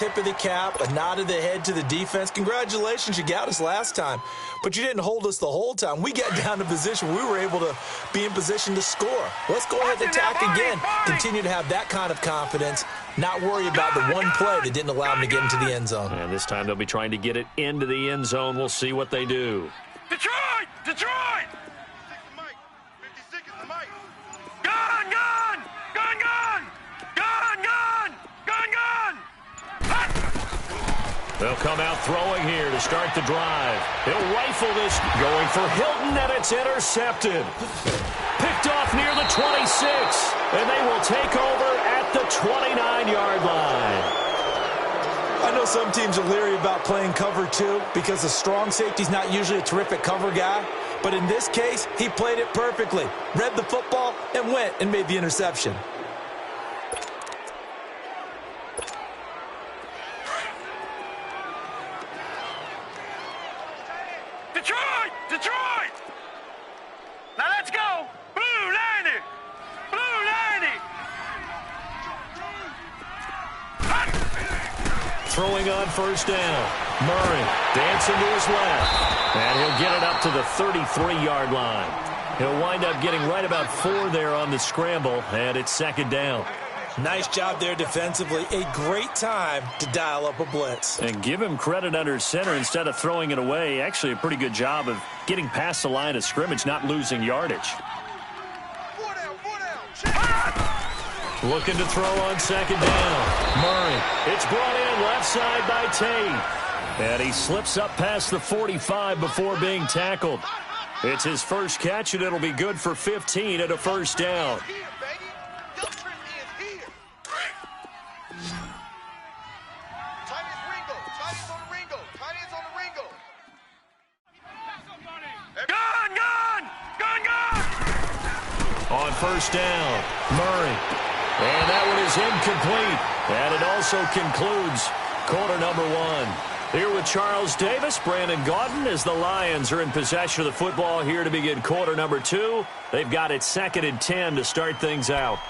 Tip of the cap, a nod of the head to the defense. Congratulations, you got us last time. But you didn't hold us the whole time. We got down to position. We were able to be in position to score. Let's go ahead and attack again. Continue to have that kind of confidence. Not worry about the one play that didn't allow them to get into the end zone. And this time they'll be trying to get it into the end zone. We'll see what they do. Detroit! Detroit! 50 seconds, the mic. Gun, gun! Gun, gun! Gun, gun! Gun, gun! They'll come out throwing here to start the drive. He'll rifle this, going for Hilton, and it's intercepted. Picked off near the 26, and they will take over at the 29-yard line. I know some teams are leery about playing cover two because the strong safety's not usually a terrific cover guy. But in this case, he played it perfectly. Read the football and went and made the interception. Detroit! Detroit! Now let's go! Blue 90! Blue 90! Throwing on first down. Murray dancing to his left. And he'll get it up to the 33-yard line. He'll wind up getting right about 4 there on the scramble, and it's second down. Nice job there defensively. A great time to dial up a blitz. And give him credit under center instead of throwing it away. Actually a pretty good job of getting past the line of scrimmage, not losing yardage. Looking to throw on second down. Murray. It's brought in left side by Tate. And he slips up past the 45 before being tackled. It's his first catch, and it'll be good for 15 at a first down. On first down, Murray. And that one is incomplete. And it also concludes quarter number 1. Here with Charles Davis, Brandon Gaudin, as the Lions are in possession of the football here to begin quarter number 2. They've got it 2nd and 10 to start things out.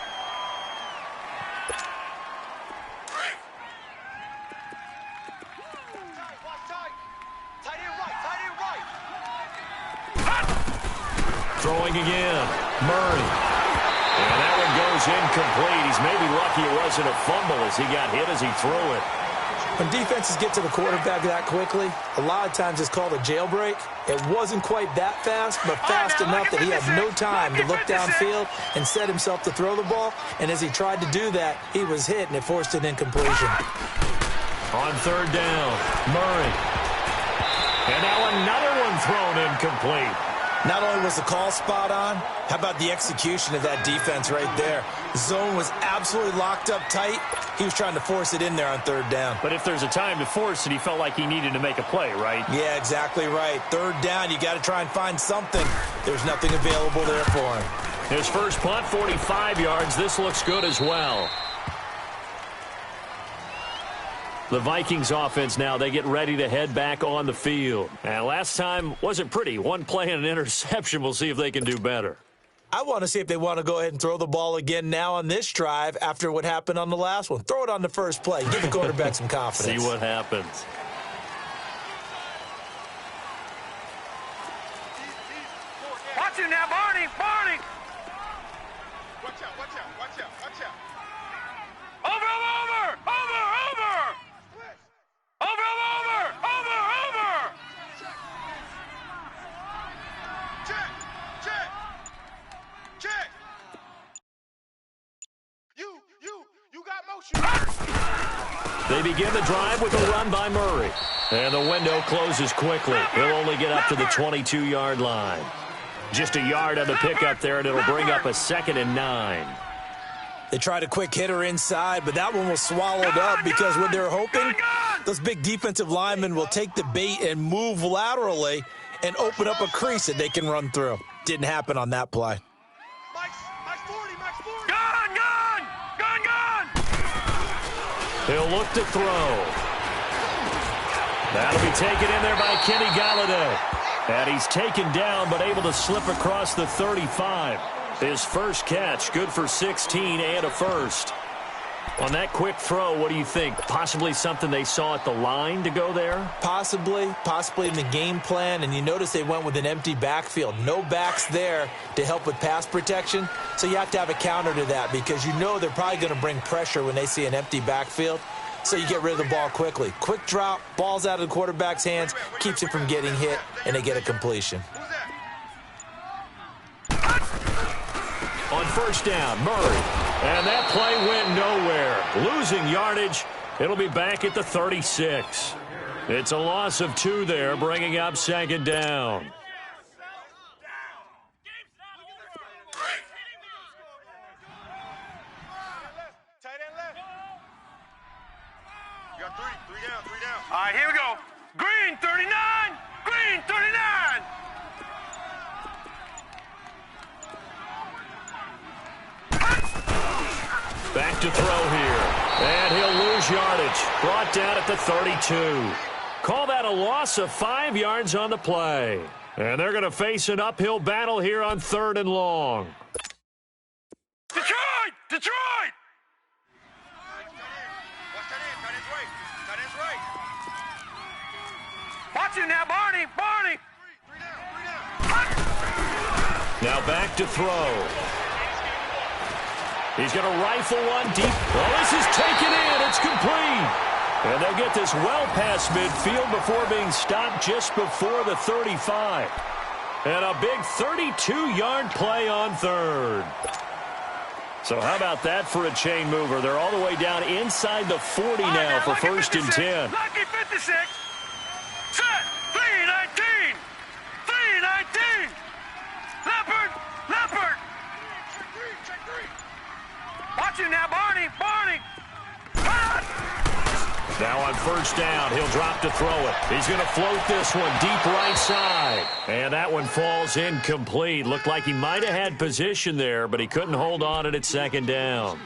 Throwing again, Murray. And that one goes incomplete. He's maybe lucky it wasn't a fumble as he got hit as he threw it. When defenses get to the quarterback that quickly, a lot of times it's called a jailbreak. It wasn't quite that fast, but fast enough that he had no time to look downfield and set himself to throw the ball. And as he tried to do that, he was hit, and it forced an incompletion. On third down, Murray. And now another one thrown incomplete. Not only was the call spot on, how about the execution of that defense right there? The zone was absolutely locked up tight. He was trying to force it in there on third down. But if there's a time to force it, he felt like he needed to make a play, right? Yeah, exactly right. Third down, you got to try and find something. There's nothing available there for him. His first punt, 45 yards. This looks good as well. The Vikings offense now, they get ready to head back on the field. And last time wasn't pretty. One play and an interception. We'll see if they can do better. I want to see if they want to go ahead and throw the ball again now on this drive after what happened on the last one. Throw it on the first play. Give the quarterback some confidence. See what happens. Watch him now, Barney! Barney! Watch out, watch out, watch out, watch out. Over, over, over, over! Over, over, over, over! Check, check, check. You got motion. They begin the drive with a run by Murray. And the window closes quickly. He'll only get up to the 22-yard line. Just a yard on the pickup there, and it'll bring up a 2nd and 9. They tried a quick hitter inside, but that one was swallowed up because what they're hoping, those big defensive linemen will take the bait and move laterally and open up a crease that they can run through. Didn't happen on that play. Mike's 40, Mike's 40. Gun, gun, gun, gun. He'll look to throw. That'll be taken in there by Kenny Galladay. And he's taken down but able to slip across the 35. His first catch, good for 16 and a first. On that quick throw, what do you think? Possibly something they saw at the line to go there? Possibly in the game plan. And you notice they went with an empty backfield. No backs there to help with pass protection. So you have to have a counter to that because you know they're probably going to bring pressure when they see an empty backfield. So you get rid of the ball quickly. Quick drop, ball's out of the quarterback's hands, keeps it from getting hit, and they get a completion. On first down, Murray. And that play went nowhere. Losing yardage. It'll be back at the 36. It's a loss of 2 there, bringing up second down. You got three down. All right, here we go. Green 39. Green 39. Back to throw here. And he'll lose yardage. Brought down at the 32. Call that a loss of 5 yards on the play. And they're going to face an uphill battle here on 3rd and long. Detroit! Detroit! Watch it now, Barney! Barney! Now back to throw. He's going to rifle one deep. Well, this is taken in. It's complete. And they'll get this well past midfield before being stopped just before the 35. And a big 32-yard play on 3rd. So how about that for a chain mover? They're all the way down inside the 40 now for 1st and 10. Lucky 56. Set. 319. 319. Leopard. Leopard. Check three. Watch it now, Barney. Barney. Now on first down, he'll drop to throw it. He's going to float this one deep right side. And that one falls incomplete. Looked like he might have had position there, but he couldn't hold on at second down.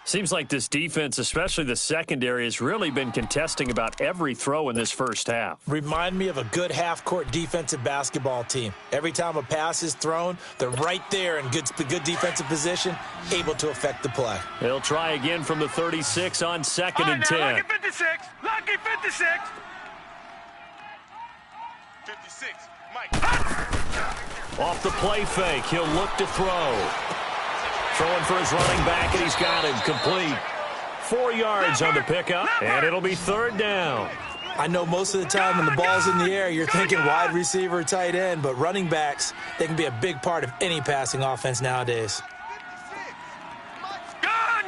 Seems like this defense, especially the secondary, has really been contesting about every throw in this first half. Remind me of a good half-court defensive basketball team. Every time a pass is thrown, they're right there in good defensive position, able to affect the play. They'll try again from the 36 on 2nd and 10. Lucky 56. Lucky 56. 56. Mike. Off the play fake, he'll look to throw. Throwing for his running back, and he's got him complete. 4 yards on the pickup, and it'll be 3rd down. I know most of the time when the ball's in the air, you're thinking wide receiver, tight end, but running backs, they can be a big part of any passing offense nowadays. Gun!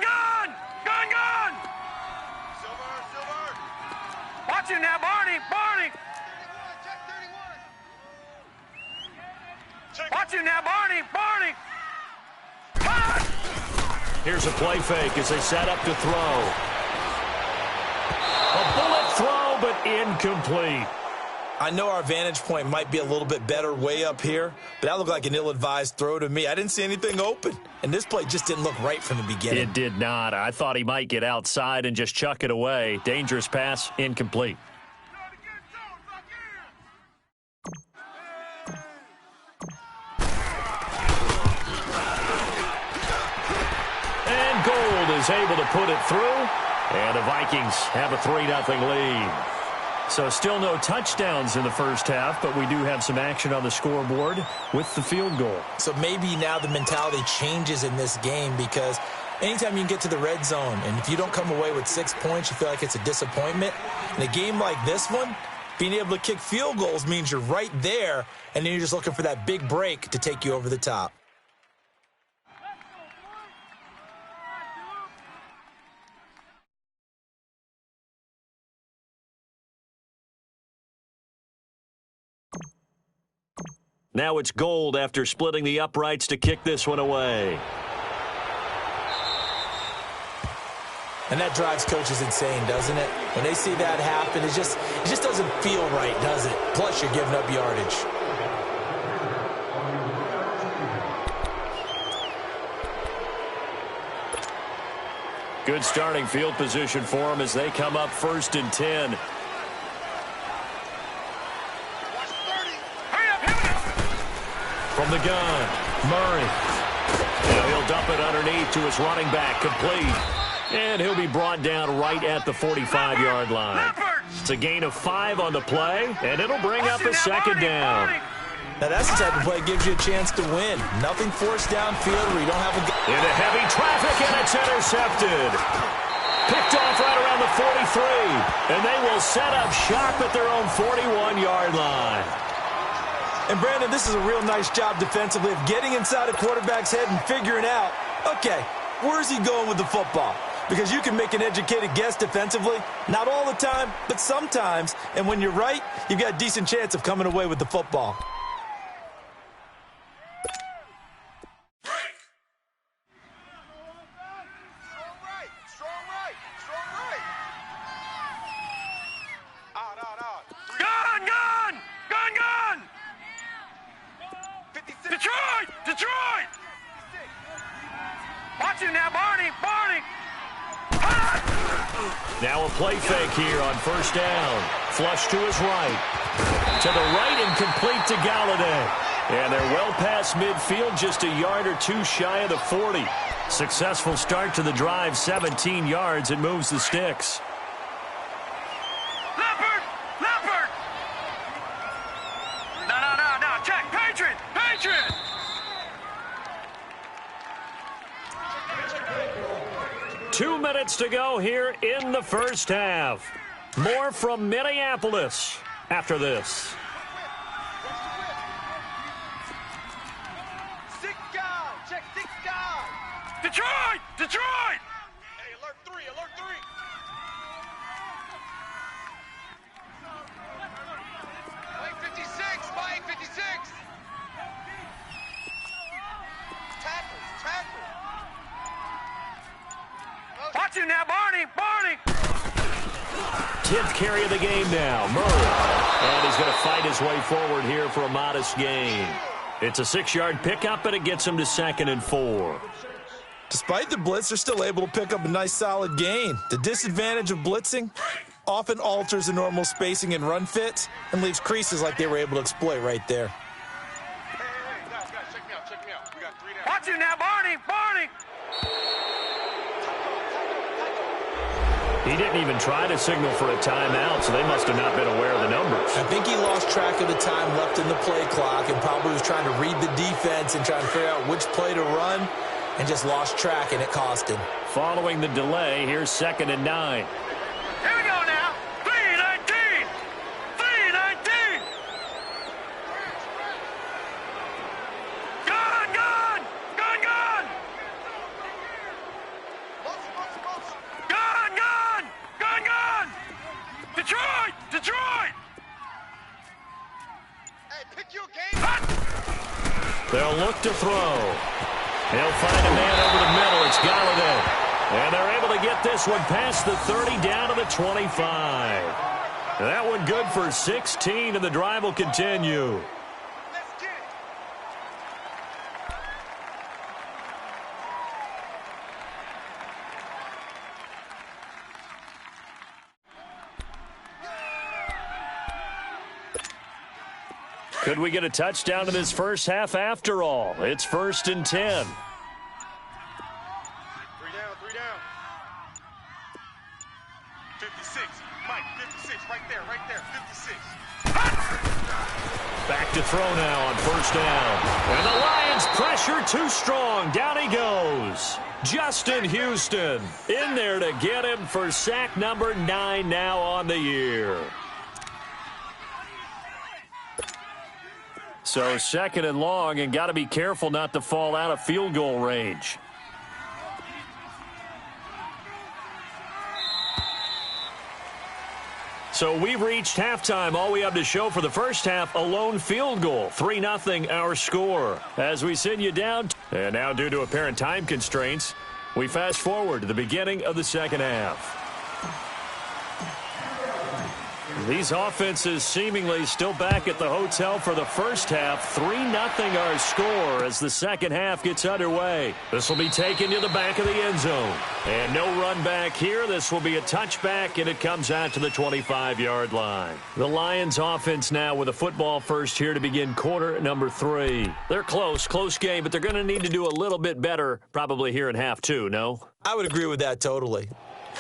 Watch it now, Barney. Barney. Watch it now, Barney. Barney. Here's a play fake as they set up to throw. A bullet throw, but incomplete. I know our vantage point might be a little bit better way up here, but that looked like an ill-advised throw to me. I didn't see anything open, and this play just didn't look right from the beginning. It did not. I thought he might get outside and just chuck it away. Dangerous pass, incomplete. Gold is able to put it through, and the Vikings have a 3-0 lead. So still no touchdowns in the first half, but we do have some action on the scoreboard with the field goal. So maybe now the mentality changes in this game because anytime you can get to the red zone, and if you don't come away with 6 points, you feel like it's a disappointment. In a game like this one, being able to kick field goals means you're right there, and then you're just looking for that big break to take you over the top. Now it's Gold after splitting the uprights to kick this one away. And that drives coaches insane, doesn't it? When they see that happen, it just doesn't feel right, does it? Plus, you're giving up yardage. Good starting field position for them as they come up 1st and 10. From the gun, Murray. Now he'll dump it underneath to his running back, complete. And he'll be brought down right at the 45-yard line. It's a gain of 5 on the play, and it'll bring up a second down. Now that's the type of play that gives you a chance to win. Nothing forced downfield where you don't have a... Into heavy traffic, and it's intercepted. Picked off right around the 43, and they will set up shop at their own 41-yard line. And, Brandon, this is a real nice job defensively of getting inside a quarterback's head and figuring out, okay, where's he going with the football? Because you can make an educated guess defensively, not all the time, but sometimes. And when you're right, you've got a decent chance of coming away with the football. Detroit! Watch him now, Barney! Now a play fake here on first down. Flush to his right. To the right and complete to Galladay. And they're well past midfield, just a yard or two shy of the 40. Successful start to the drive, 17 yards, and moves the sticks. Leopard! No, check, Patriot! 2 minutes to go here in the first half. More from Minneapolis after this. Check 6 guys! Detroit! Hey, alert 3! Mike 56! Tackle! Watch him now, Barney! 10th carry of the game now, Murray. And he's going to fight his way forward here for a modest gain. It's a 6-yard pickup, and it gets him to 2nd and 4. Despite the blitz, they're still able to pick up a nice solid gain. The disadvantage of blitzing often alters the normal spacing and run fits and leaves creases like they were able to exploit right there. Hey, guys, check me out. We got 3 down. Watch him now, Barney! He didn't even try to signal for a timeout, so they must have not been aware of the numbers. I think he lost track of the time left in the play clock and probably was trying to read the defense and trying to figure out which play to run and just lost track, and it cost him. Following the delay, here's 2nd and 9. Here we go now. 3-19. Gun! Detroit! Hey, pick your game. They'll look to throw. He'll find a man over the middle. It's Galladay. And they're able to get this one past the 30 down to the 25. That one good for 16, and the drive will continue. Let's get it. Could we get a touchdown in this first half after all? It's 1st and 10. 3 down. 56. Mike, 56. Right there. 56. Back to throw now on first down. And the Lions pressure too strong. Down he goes. Justin Houston in there to get him for sack number 9 now on the year. So 2nd and long, and got to be careful not to fall out of field goal range. So we've reached halftime. All we have to show for the first half, a lone field goal. 3-0 our score. As we send you down. And now due to apparent time constraints, we fast forward to the beginning of the second half. These offenses seemingly still back at the hotel for the first half. 3-0 our score as the second half gets underway. This will be taken to the back of the end zone. And no run back here. This will be a touchback, and it comes out to the 25-yard line. The Lions offense now with a football first here to begin quarter number 3. They're close game, but they're going to need to do a little bit better probably here in half 2, no? I would agree with that totally.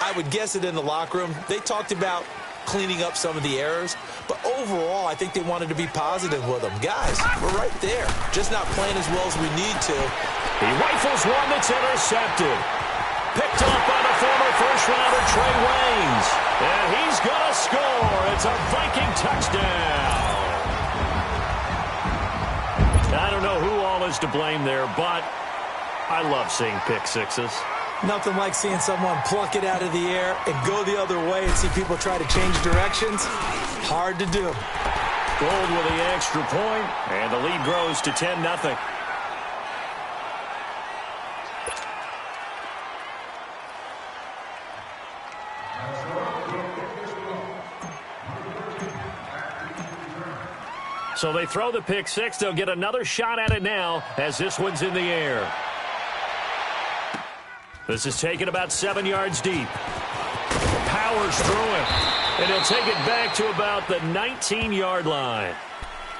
I would guess it in the locker room. They talked about cleaning up some of the errors, but overall, I think they wanted to be positive with them. Guys, we're right there, just not playing as well as we need to. He rifles one that's intercepted. Picked off by the former first-rounder Trey Waynes. And he's going to score. It's a Viking touchdown. I don't know who all is to blame there, but I love seeing pick sixes. Nothing like seeing someone pluck it out of the air and go the other way and see people try to change directions. Hard to do. Gold with the extra point, and the lead grows to 10-0. So they throw the pick six. They'll get another shot at it now as this one's in the air. This is taken about 7 yards deep. Powers through it. And he'll take it back to about the 19-yard line.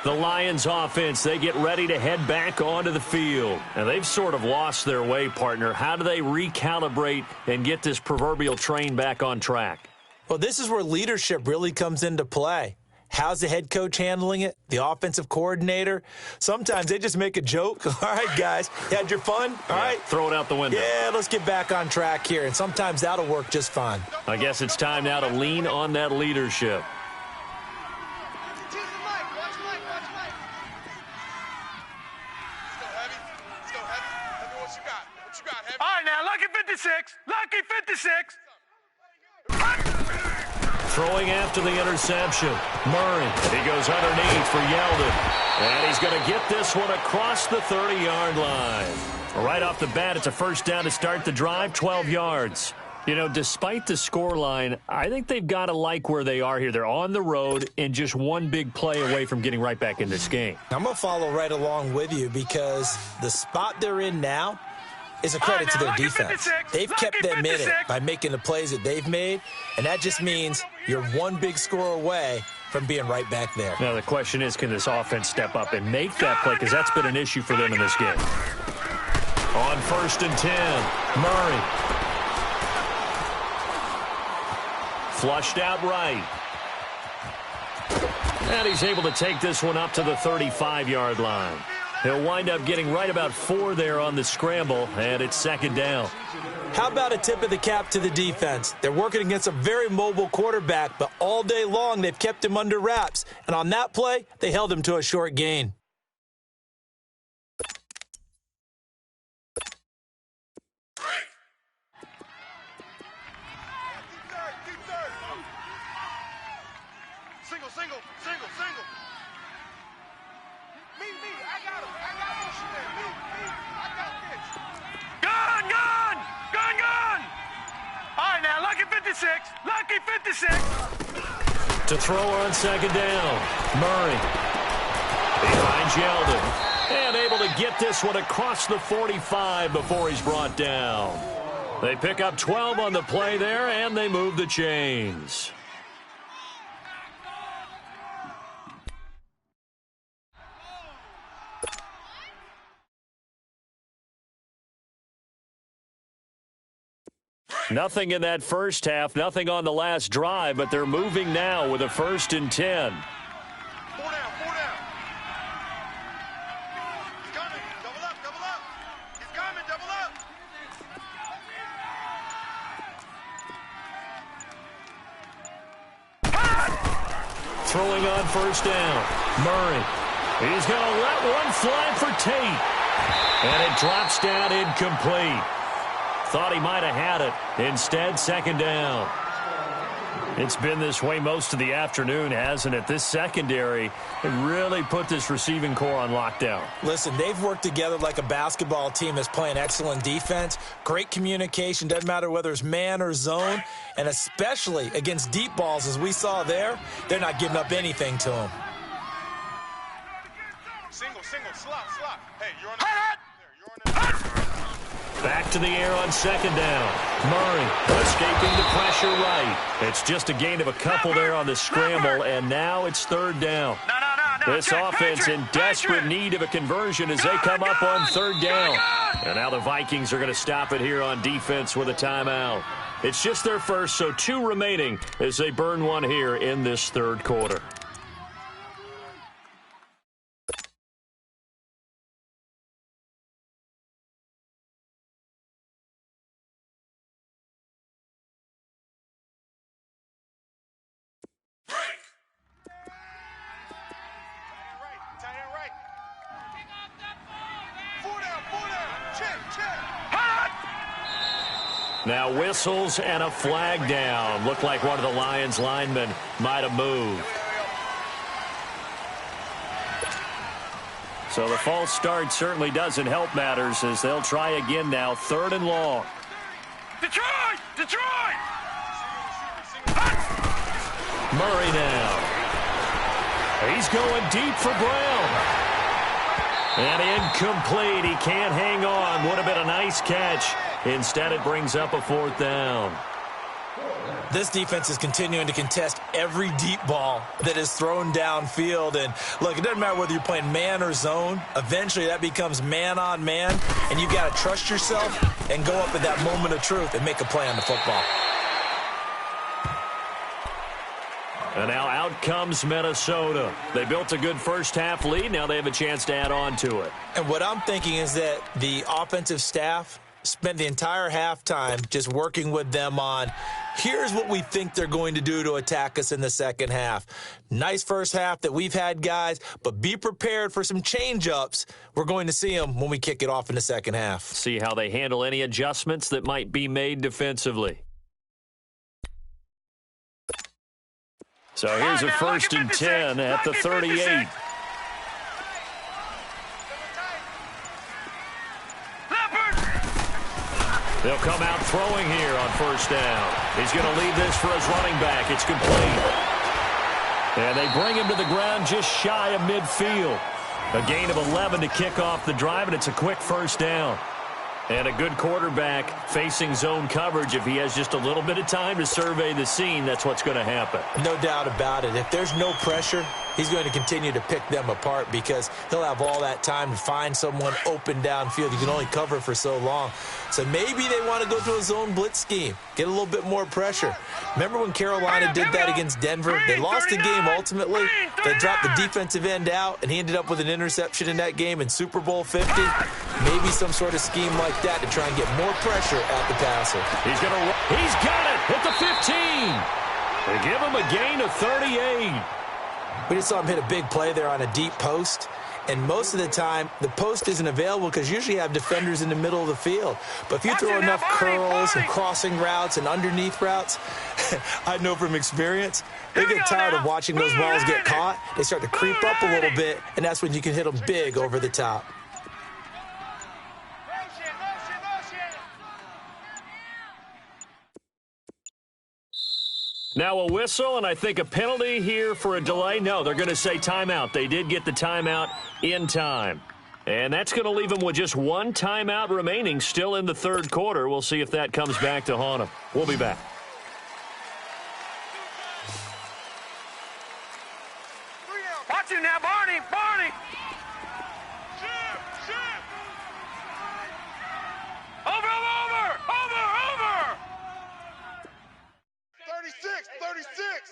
The Lions offense, they get ready to head back onto the field. And they've sort of lost their way, partner. How do they recalibrate and get this proverbial train back on track? Well, this is where leadership really comes into play. How's the head coach handling it? The offensive coordinator? Sometimes they just make a joke. All right, guys, you had your fun? All right. Throw it out the window. Yeah, let's get back on track here. And sometimes that'll work just fine. I guess it's time now to lean on that leadership. All right, now, lucky 56. Lucky 56. Throwing after the interception. Murray. He goes underneath for Yeldon. And he's going to get this one across the 30-yard line. Right off the bat, it's a first down to start the drive, 12 yards. You know, despite the scoreline, I think they've got to like where they are here. They're on the road and just one big play away from getting right back in this game. I'm going to follow right along with you because the spot they're in now is a credit to their defense. They've kept them in it by making the plays that they've made, and that just means you're one big score away from being right back there. Now, the question is, can this offense step up and make that play? Because that's been an issue for them in this game. On 1st and 10, Murray. Flushed out right. And he's able to take this one up to the 35-yard line. He'll wind up getting right about 4 there on the scramble, and it's second down. How about a tip of the cap to the defense? They're working against a very mobile quarterback, but all day long they've kept him under wraps. And on that play, they held him to a short gain. Single. Me, I got him. I got this. Gun! All right, now, lucky 56. Lucky 56. To throw on second down, Murray. Behind Yeldon. And able to get this one across the 45 before he's brought down. They pick up 12 on the play there, and they move the chains. Nothing in that first half, nothing on the last drive, but they're moving now with a 1st and 10. 4 down. He's coming. Double up. He's coming. Double up. Throwing on 1st down, Murray. He's going to let one fly for Tate. And it drops down incomplete. Thought he might have had it. Instead, second down. It's been this way most of the afternoon, hasn't it? This secondary really put this receiving core on lockdown. Listen, they've worked together like a basketball team that's playing excellent defense. Great communication. Doesn't matter whether it's man or zone. And especially against deep balls, as we saw there, they're not giving up anything to them. Single, slop. Hey, you're on the... Back to the air on second down. Murray escaping the pressure right. It's just a gain of a couple there on the scramble, and now it's third down. No. This offense in desperate need of a conversion as they come up on third down. And now the Vikings are going to stop it here on defense with a timeout. It's just their first, so 2 remaining as they burn one here in this third quarter. Now whistles and a flag down. Looked like one of the Lions linemen might have moved. So the false start certainly doesn't help matters as they'll try again now. 3rd and long. Detroit! Murray now. He's going deep for Brown. And incomplete. He can't hang on. Would have been a nice catch. Instead, it brings up a 4th down. This defense is continuing to contest every deep ball that is thrown downfield. And, look, it doesn't matter whether you're playing man or zone. Eventually, that becomes man on man. And you've got to trust yourself and go up at that moment of truth and make a play on the football. And now out comes Minnesota. They built a good first-half lead. Now they have a chance to add on to it. And what I'm thinking is that the offensive staff spent the entire halftime just working with them on, here's what we think they're going to do to attack us in the second half. Nice first half that we've had, guys, but be prepared for some change-ups. We're going to see them when we kick it off in the second half. See how they handle any adjustments that might be made defensively. So here's a 1st and 10 at the 38. They'll come out throwing here on 1st down. He's going to leave this for his running back. It's complete. And they bring him to the ground just shy of midfield. A gain of 11 to kick off the drive, and it's a quick 1st down. And a good quarterback facing zone coverage. If he has just a little bit of time to survey the scene, that's what's going to happen. No doubt about it. If there's no pressure, he's going to continue to pick them apart because he'll have all that time to find someone open downfield. You can only cover for so long. So maybe they want to go to a zone blitz scheme, get a little bit more pressure. Remember when Carolina did that against Denver? They lost the game ultimately. They dropped the defensive end out, and he ended up with an interception in that game in Super Bowl 50. Maybe some sort of scheme like that to try and get more pressure at the passer. He's got it at the 15. They give him a gain of 38. We just saw him hit a big play there on a deep post. And most of the time, the post isn't available because usually you have defenders in the middle of the field. But if you throw enough curls and crossing routes and underneath routes, I know from experience, they get tired of watching those balls get caught. They start to creep up a little bit, and that's when you can hit them big over the top. Now a whistle, and I think a penalty here for a delay. No, they're going to say timeout. They did get the timeout in time. And that's going to leave them with just 1 timeout remaining still in the third quarter. We'll see if that comes back to haunt them. We'll be back. Watch him now, Barney! Over! 36!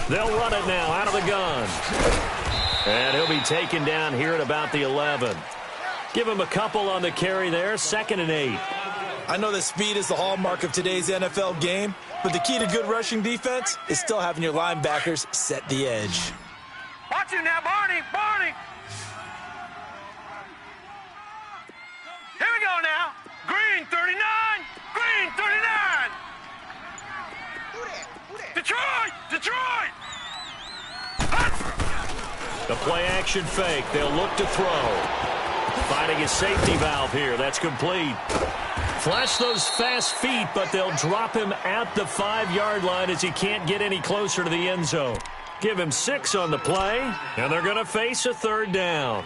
They'll run it now out of the gun. And he'll be taken down here at about the 11. Give him a couple on the carry there. 2nd and 8. I know that speed is the hallmark of today's NFL game, but the key to good rushing defense is still having your linebackers set the edge. Watch him now, Barney! Here we go now. Green 39! Detroit! Detroit! The play-action fake. They'll look to throw. Finding his safety valve here. That's complete. Flash those fast feet, but they'll drop him at the 5-yard line as he can't get any closer to the end zone. Give him 6 on the play, and they're going to face a third down.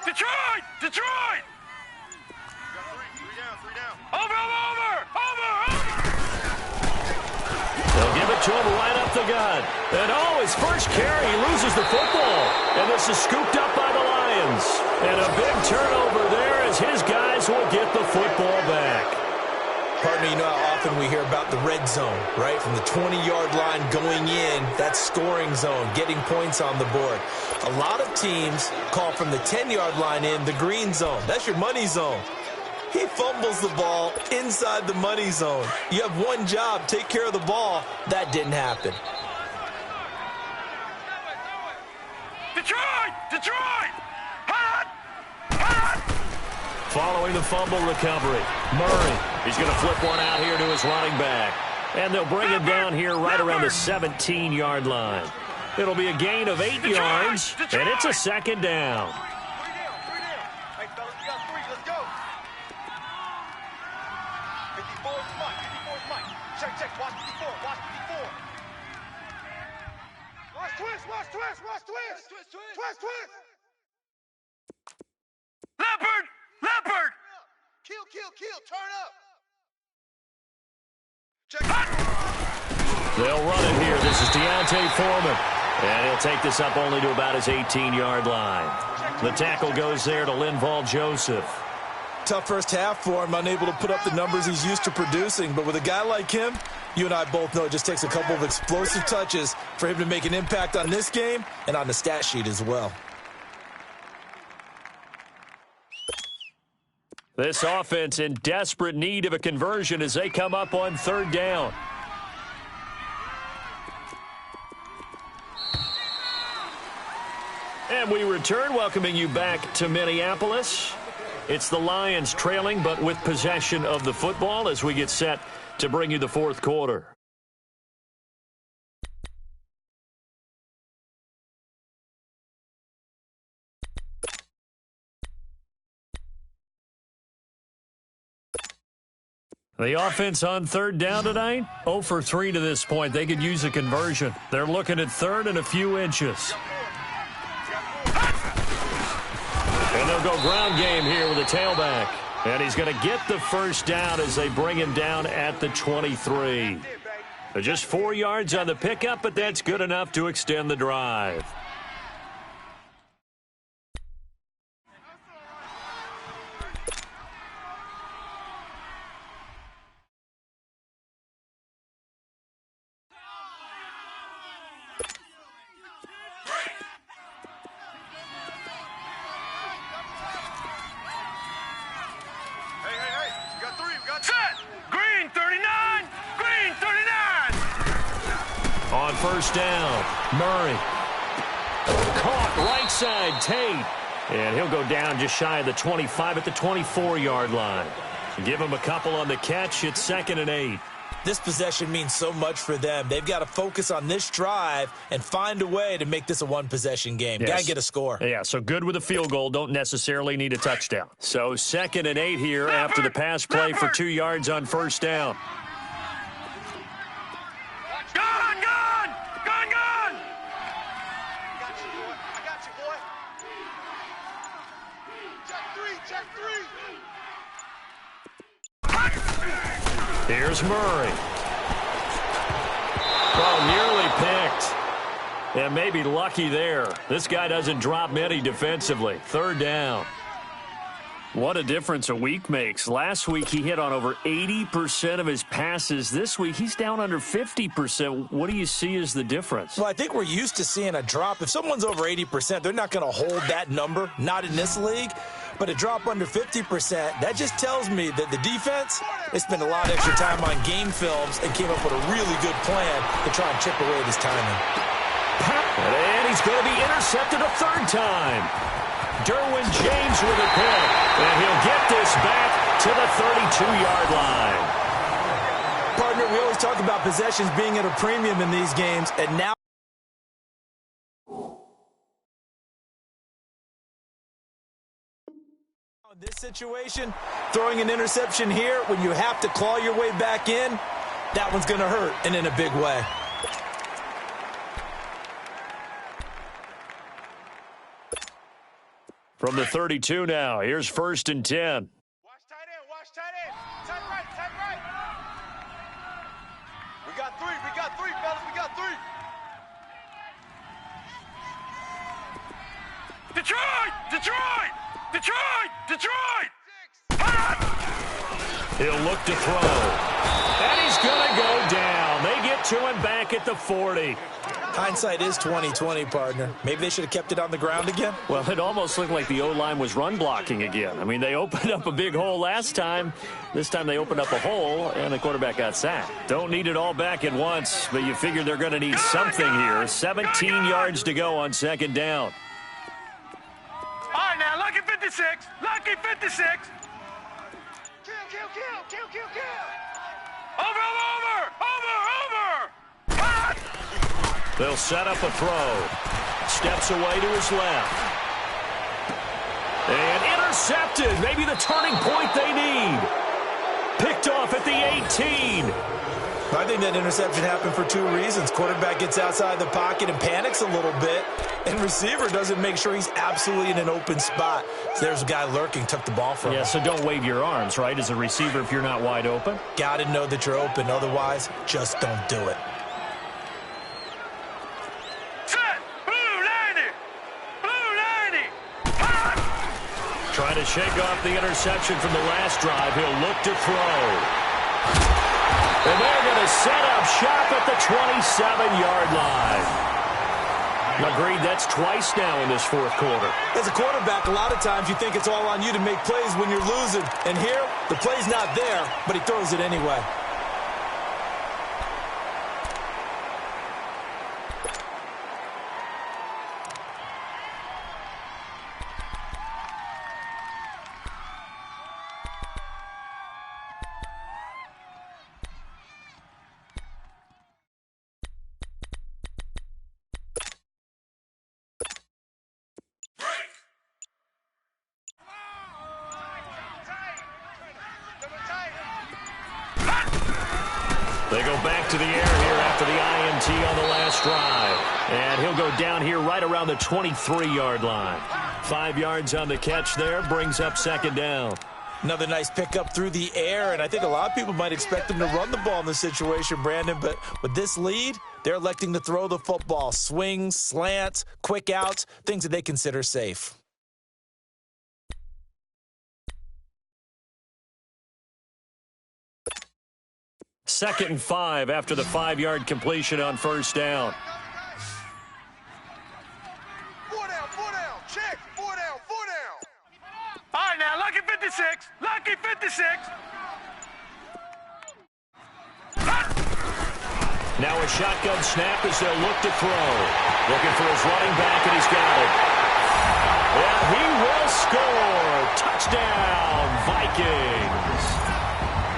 Detroit! Detroit! Three down. Over! They'll give it to him right up the gut. And his first carry, he loses the football. And this is scooped up by the Lions. And a big turnover there as his guys will get the football back. Partner, you know how often we hear about the red zone, right? From the 20-yard line going in, that scoring zone, getting points on the board. A lot of teams call from the 10-yard line in the green zone. That's your money zone. He fumbles the ball inside the money zone. You have one job, take care of the ball. That didn't happen. Detroit! Detroit! Hot! Hot! Following the fumble recovery, Murray. He's going to flip one out here to his running back. And they'll bring him down here right around the 17-yard line. It'll be a gain of 8 yards, and it's a second down. Three down. Hey, fellas, we got 3. Let's go. 54 is Mike. 54 is Mike. Check. Watch 54. Watch 54. Watch twist. Leopard! Kill. Turn up. Check. They'll run it here. This is Deontay Foreman. And he'll take this up only to about his 18-yard line. The tackle goes there to Linval Joseph. Tough first half for him, unable to put up the numbers he's used to producing. But with a guy like him, you and I both know it just takes a couple of explosive touches for him to make an impact on this game and on the stat sheet as well. This offense in desperate need of a conversion as they come up on third down. And we return, welcoming you back to Minneapolis. It's the Lions trailing, but with possession of the football as we get set to bring you the fourth quarter. The offense on third down tonight, 0 for 3 to this point. They could use a conversion. They're looking at third and a few inches. And they'll go ground game here with a tailback. And he's going to get the first down as they bring him down at the 23. Just 4 yards on the pickup, but that's good enough to extend the drive. First down, Murray. Caught right side, Tate. And he'll go down just shy of the 25 at the 24-yard line. Give him a couple on the catch. It's 2nd and 8. This possession means so much for them. They've got to focus on this drive and find a way to make this a one-possession game. Yes. Got to get a score. Yeah, so good with a field goal. Don't necessarily need a touchdown. So 2nd and 8 here after the pass play for 2 yards on first down. Here's Murray. Oh, nearly picked. And maybe lucky there. This guy doesn't drop many defensively. Third down. What a difference a week makes. Last week, he hit on over 80% of his passes. This week, he's down under 50%. What do you see as the difference? Well, I think we're used to seeing a drop. If someone's over 80%, they're not going to hold that number, not in this league. But a drop under 50%, that just tells me that the defense, they spent a lot of extra time on game films and came up with a really good plan to try and chip away at his timing. And he's going to be intercepted a third time. Derwin James with a pick, and he'll get this back to the 32-yard line. Partner, we always talk about possessions being at a premium in these games, and now in this situation, throwing an interception here when you have to claw your way back in, that one's going to hurt, and in a big way. From the 32 now, here's 1st and 10. Watch tight end, watch tight end. Tight right, tight right. We got three, fellas, we got three. Detroit! Detroit! Detroit! Detroit! He'll look to throw. And he's going to go down. They get to him back at the 40. Hindsight is 20/20, partner. Maybe they should have kept it on the ground again. Well, it almost looked like the O-line was run blocking again. I mean, they opened up a big hole last time. This time they opened up a hole, and the quarterback got sacked. Don't need it all back at once, but you figure they're going to need something here. 17 yards to go on 2nd down. All right, now, lucky 56. Lucky 56. Kill. Over. They'll set up a throw. Steps away to his left. And intercepted. Maybe the turning point they need. Picked off at the 18. I think that interception happened for two reasons. Quarterback gets outside the pocket and panics a little bit, and receiver doesn't make sure he's absolutely in an open spot. So there's a guy lurking, took the ball from him. Yeah, so don't wave your arms, right, as a receiver if you're not wide open? Got to know that you're open. Otherwise, just don't do it. Trying to shake off the interception from the last drive. He'll look to throw. And they're going to set up shop at the 27-yard line. Agreed, that's twice now in this 4th quarter. As a quarterback, a lot of times you think it's all on you to make plays when you're losing. And here, the play's not there, but he throws it anyway. They go back to the air here after the INT on the last drive. And he'll go down here right around the 23-yard line. 5 yards on the catch there, brings up 2nd down. Another nice pickup through the air, and I think a lot of people might expect him to run the ball in this situation, Brandon, but with this lead, they're electing to throw the football. Swings, slants, quick outs, things that they consider safe. Second and 5 after the 5-yard completion on 1st down. Four down. Check. Four down. All right, now, lucky 56. Lucky 56. Now a shotgun snap as they'll look to throw. Looking for his running back, and he's got it. And he will score. Touchdown, Vikings.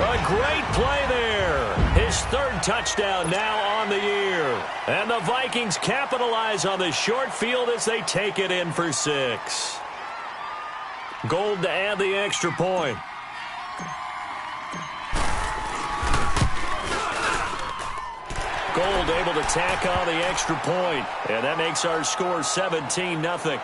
A great play there. His 3rd touchdown now on the year. And the Vikings capitalize on the short field as they take it in for 6. Gold to add the extra point. Gold able to tack on the extra point. And that makes our score 17-0.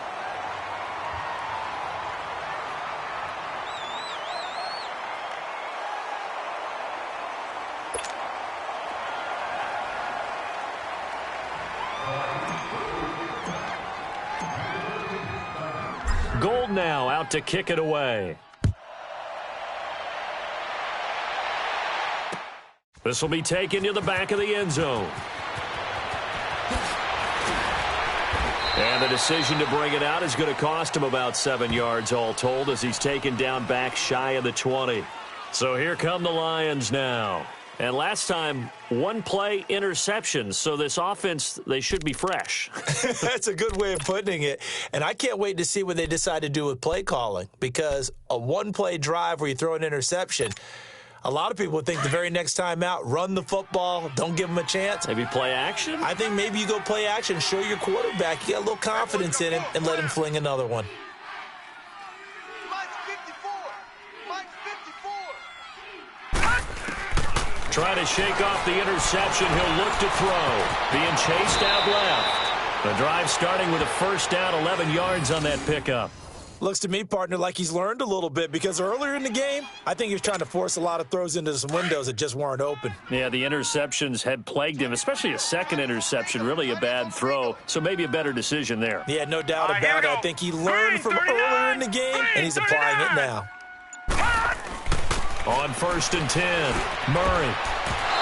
Gold now out to kick it away. This will be taken to the back of the end zone. And the decision to bring it out is going to cost him about 7 yards all told as he's taken down back shy of the 20. So here come the Lions now. And last time, one play interceptions. So this offense, they should be fresh. That's a good way of putting it. And I can't wait to see what they decide to do with play calling, because a one-play drive where you throw an interception, a lot of people would think the very next time out, run the football, don't give them a chance. Maybe play action? I think maybe you go play action, show your quarterback you got a little confidence in him, and let him fling another one. Trying to shake off the interception. He'll look to throw. Being chased out left. The drive starting with a first down, 11 yards on that pickup. Looks to me, partner, like he's learned a little bit, because earlier in the game, I think he was trying to force a lot of throws into some windows that just weren't open. Yeah, the interceptions had plagued him, especially a second interception, really a bad throw, so maybe a better decision there. Yeah, no doubt about it. I think he learned from earlier in the game, and he's applying it now. On 1st and 10, Murray.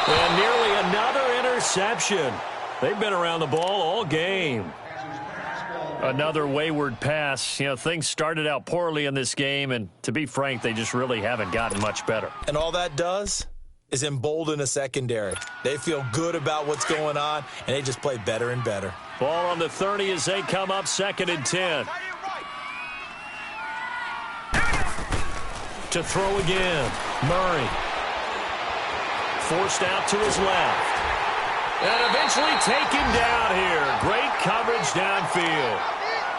And nearly another interception. They've been around the ball all game. Another wayward pass. You know, things started out poorly in this game, and to be frank, they just really haven't gotten much better. And all that does is embolden a secondary. They feel good about what's going on, and they just play better and better. Ball on the 30 as they come up 2nd and 10. To throw again, Murray. Forced out to his left. And eventually taken down here. Great coverage downfield.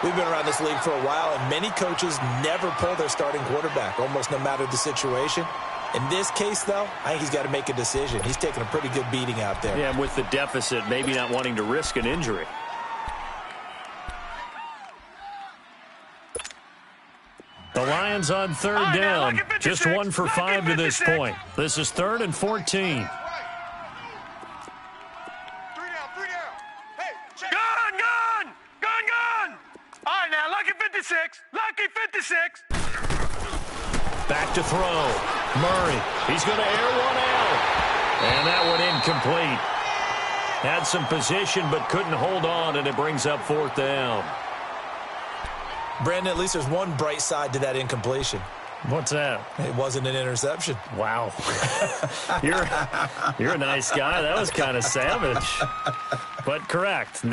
We've been around this league for a while, and many coaches never pull their starting quarterback, almost no matter the situation. In this case, though, I think he's got to make a decision. He's taking a pretty good beating out there. Yeah, and with the deficit, maybe not wanting to risk an injury. The Lions on 3rd down. Just 1 for 5 to this point. This is 3rd and 14. Lucky 56. Back to throw. Murray. He's going to air one out. And that one incomplete. Had some position but couldn't hold on, and it brings up 4th down. Brandon, at least there's one bright side to that incompletion. What's that? It wasn't an interception. Wow. You're a nice guy. That was kind of savage. But correct.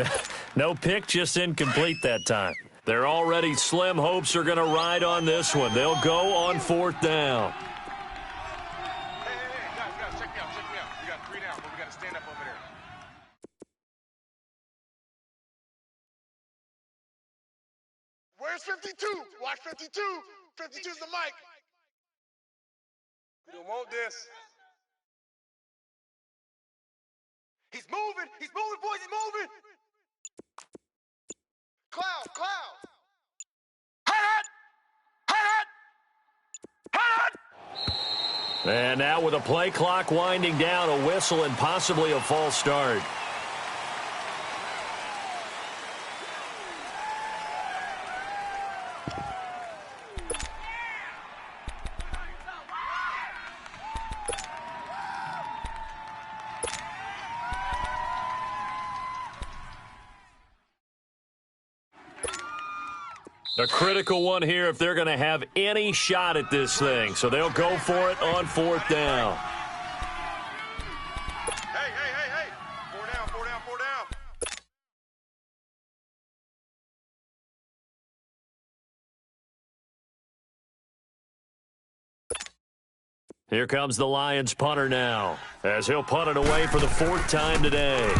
No pick, just incomplete that time. They're already slim hopes are going to ride on this one. They'll go on 4th down. Hey, guys, check me out. We got 3 now, but we got to stand up over there. Where's 52? Watch 52. 52's the mic. We don't want this. He's moving, boys, he's moving. Cloud. And now with a play clock winding down, a whistle and possibly a false start. A critical one here if they're going to have any shot at this thing. So they'll go for it on 4th down. Hey. 4 down. Here comes the Lions punter now, as he'll punt it away for the 4th time today.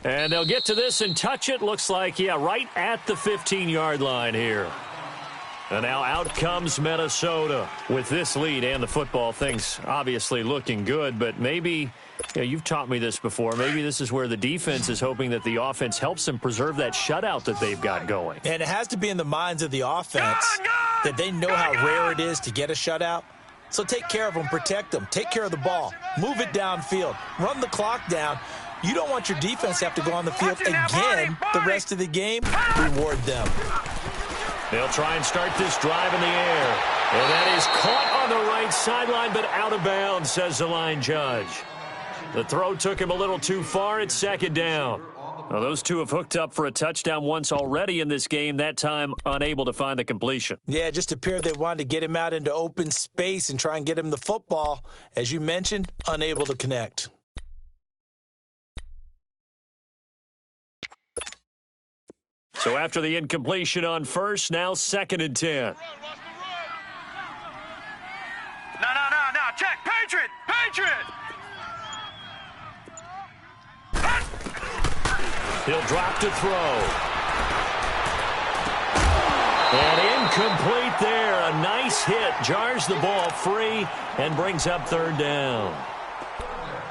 And they'll get to this and touch it. Looks like, right at the 15-yard line here. And now out comes Minnesota with this lead and the football. Things obviously looking good, but maybe, you've taught me this before, maybe this is where the defense is hoping that the offense helps them preserve that shutout that they've got going. And it has to be in the minds of the offense that they know how rare it is to get a shutout. So take care of them, protect them, take care of the ball, move it downfield, run the clock down. You don't want your defense to have to go on the field again the rest of the game. Reward them. They'll try and start this drive in the air. And that is caught on the right sideline, but out of bounds, says the line judge. The throw took him a little too far. It's second down. Well, those two have hooked up for a touchdown once already in this game, that time unable to find the completion. Yeah, it just appeared they wanted to get him out into open space and try and get him the football. As you mentioned, unable to connect. So after the incompletion on first, now 2nd and 10. No. Check. Patriot. He'll drop to throw. And incomplete there. A nice hit. Jars the ball free and brings up 3rd down.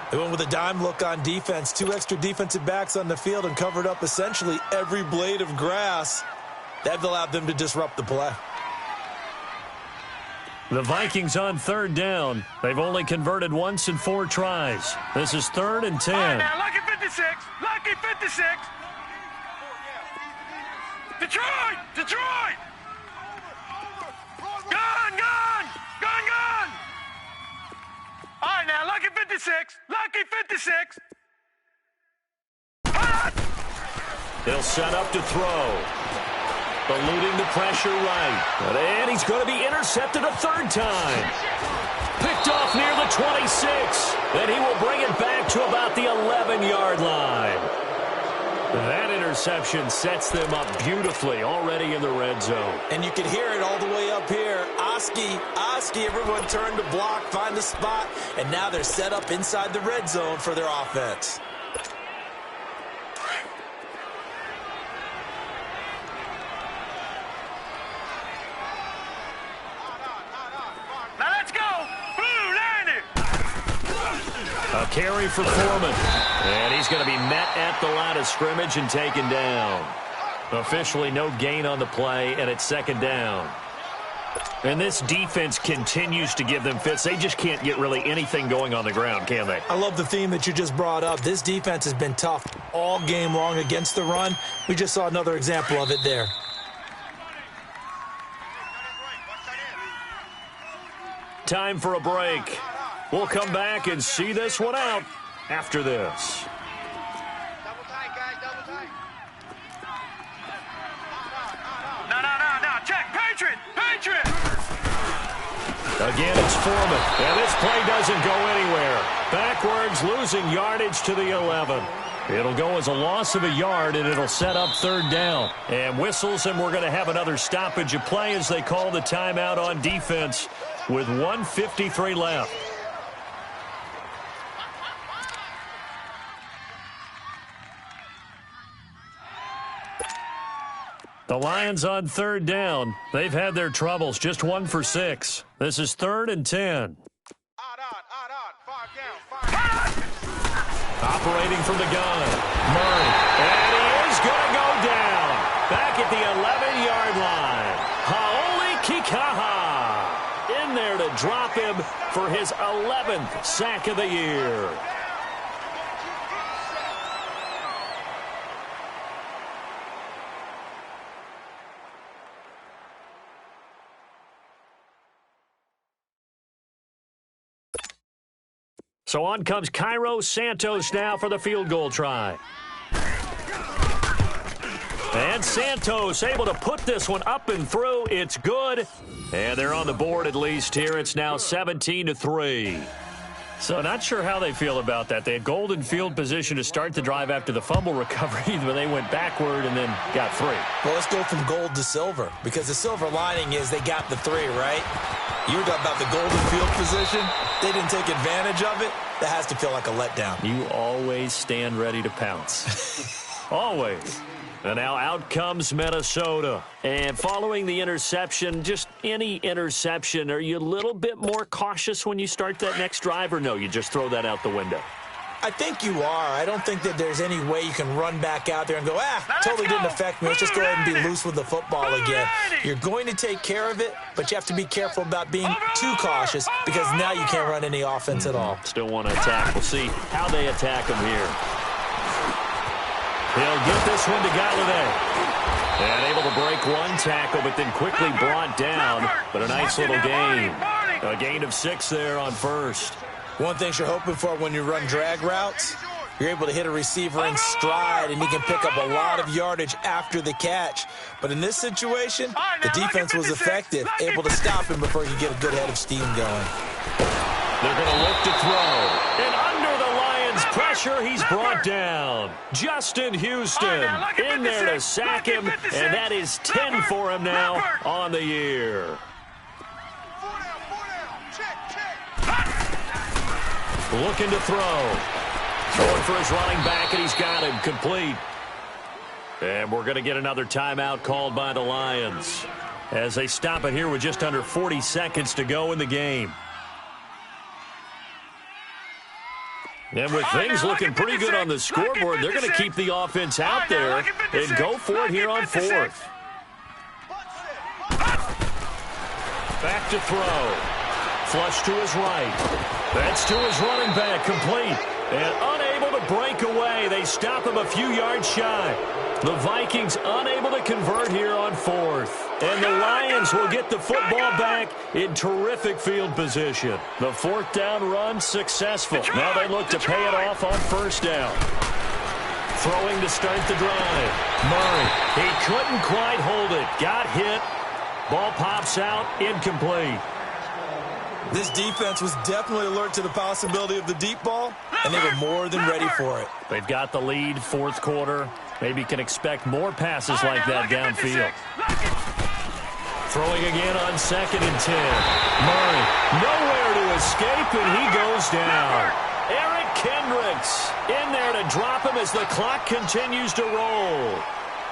They went with a dime look on defense. 2 extra defensive backs on the field and covered up essentially every blade of grass. That allowed them to disrupt the play. The Vikings on 3rd down. They've only converted once in 4 tries. This is 3rd and 10. All right, now, lucky 56. Detroit. Gun. All right, now, lucky 56. He'll set up to throw. Eluding the pressure right. And he's going to be intercepted a 3rd time. Picked off near the 26. Then he will bring it back to about the 11-yard line. That interception sets them up beautifully already in the red zone. And you can hear it all the way up here. Oski, everyone turned to block, find the spot, and now they're set up inside the red zone for their offense. A carry for Foreman. And he's going to be met at the line of scrimmage and taken down. Officially no gain on the play, and it's 2nd down. And this defense continues to give them fits. They just can't get really anything going on the ground, can they? I love the theme that you just brought up. This defense has been tough all game long against the run. We just saw another example of it there. Time for a break. We'll come back and see this one out after this. Double tight, guys, double tight. No. Check. Patriot. Again, it's Foreman. And this play doesn't go anywhere. Backwards, losing yardage to the 11. It'll go as a loss of a yard, and it'll set up 3rd down. And whistles, and we're going to have another stoppage of play as they call the timeout on defense with 1:53 left. The Lions on 3rd down. They've had their troubles, just 1 for 6. This is 3rd and 10. Operating from the gun. Murray. And he is going to go down. Back at the 11-yard line. Haoli Kikaha in there to drop him for his 11th sack of the year. So on comes Cairo Santos now for the field goal try. And Santos able to put this one up and through. It's good. And they're on the board at least here. It's now 17-3. So not sure how they feel about that. They had golden field position to start the drive after the fumble recovery, but they went backward and then got 3. Well, let's go from gold to silver, because the silver lining is they got the 3, right? You were talking about the golden field position. They didn't take advantage of it. That has to feel like a letdown. You always stand ready to pounce. Always. And now out comes Minnesota. And following the interception, just any interception, are you a little bit more cautious when you start that next drive, or no, you just throw that out the window? I think you are. I don't think that there's any way you can run back out there and go, totally didn't affect me. Let's just go ahead and be loose with the football again. You're going to take care of it, but you have to be careful about being too cautious, because now you can't run any offense at all. Still want to attack. We'll see how they attack them here. He'll get this one to Galladay. And able to break one tackle, but then quickly brought down. But a nice little gain. A gain of 6 there on first. One thing you're hoping for when you run drag routes, you're able to hit a receiver in stride, and he can pick up a lot of yardage after the catch. But in this situation, the defense was effective, able to stop him before he could get a good head of steam going. They're going to look to throw. And under the Lions' pressure, he's brought down. Justin Houston in there to sack him, and that is 10 for him now on the year. Looking to throw. Throwing for his running back, and he's got him complete. And we're going to get another timeout called by the Lions as they stop it here with just under 40 seconds to go in the game. And with things looking pretty good on the scoreboard, they're going to keep the offense out there and go for it here on 4th. Back to throw. Flush to his right. That's to his running back, complete. And unable to break away. They stop him a few yards shy. The Vikings unable to convert here on 4th. And the Lions will get the football back in terrific field position. The 4th down run successful. Now they look to pay it off on 1st down. Throwing to start the drive. Murray, he couldn't quite hold it. Got hit. Ball pops out, incomplete. This defense was definitely alert to the possibility of the deep ball, and they were more than ready for it. They've got the lead, 4th quarter. Maybe can expect more passes like that downfield. Throwing again on 2nd and 10. Murray, nowhere to escape, and he goes down. Eric Kendricks in there to drop him as the clock continues to roll.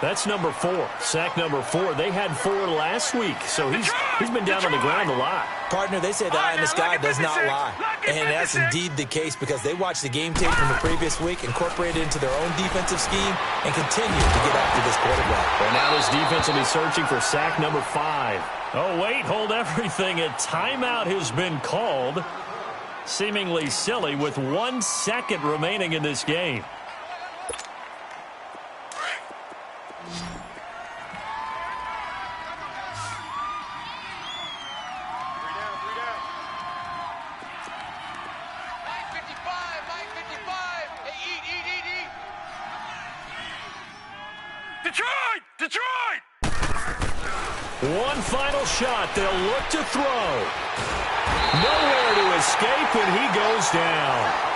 That's number 4, sack number 4. They had 4 last week, so he's been down on the ground a lot. Partner, they say the eye in the sky does not lie. And that's indeed the case because they watched the game tape from the previous week, incorporated it into their own defensive scheme, and continue to get after this quarterback. Well, now this defense will be searching for sack number 5. Oh, wait, hold everything. A timeout has been called. Seemingly silly with 1 second remaining in this game. Detroit! One final shot. They'll look to throw. Nowhere to escape, and he goes down.